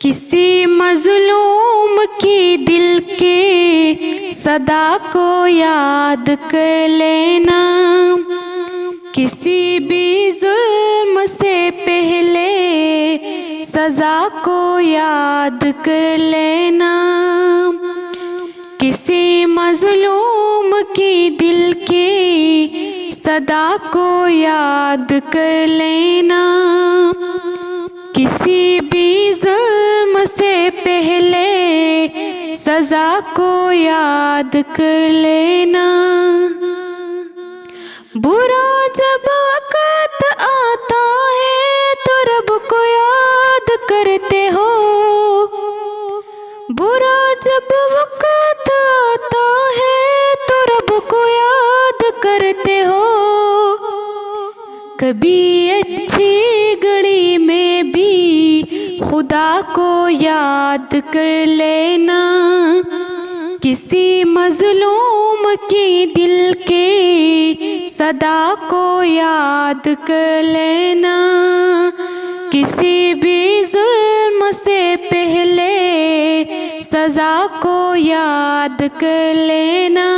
किसी मज़लूम की दिल के सदा को याद कर लेना, किसी भी जुल्म से पहले सज़ा को याद कर लेना। किसी मज़लूम की दिल की सदा को याद कर लेना, किसी भी जुल्म से पहले सज़ा को याद कर लेना। बुरा जब वक़्त आता है तो रब को याद करते हो, बुरा जब वक़्त आता है तो रब को याद करते हो। कभी अच्छी घड़ी में भी खुदा को याद कर लेना, किसी मज़लूम की दिल के सदा को याद कर लेना, किसी भी जुल्म से पहले सज़ा को याद कर लेना।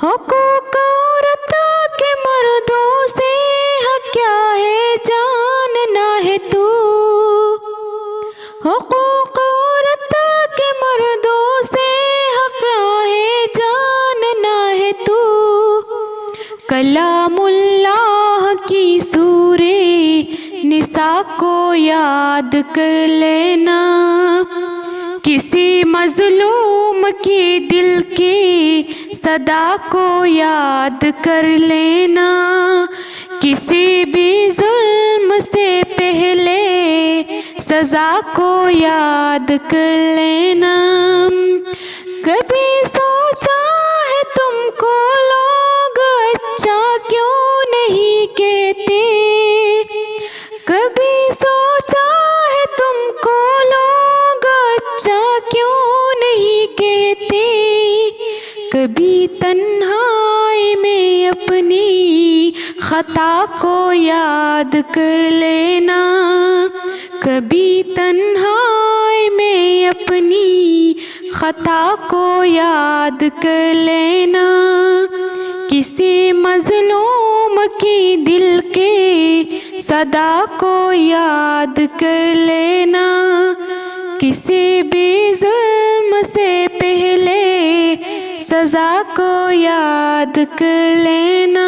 हुकूक औरत के मर्दों से हक क्या है जानना है तू, हुकूक औरत के मर्दों से हक क्या है जानना है तू। कलामुल्लाह की सूरे निसा को याद कर लेना, किसी मज़लूम की दिल की सदा को याद कर लेना, किसी भी जुल्म से पहले सज़ा को याद कर लेना। कभी सोचा है तुमको लोग अच्छा क्यों नहीं कहते, कभी सोचा है तुमको लोग अच्छा क्यों नहीं कहते। कभी तन्हाई में अपनी खता को याद कर लेना, कभी तन्हाई में अपनी खता को याद कर लेना, किसी मज़लूम की दिल के सदा को याद कर लेना, किसी भी जुल्म से पहले सज़ा को याद कर लेना।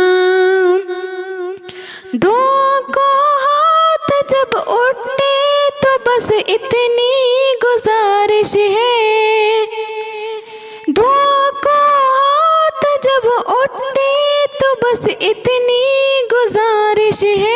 दुआ को हाथ जब उठे तो बस इतनी गुजारिश है, दुआ को हाथ जब उठे तो बस इतनी गुजारिश है।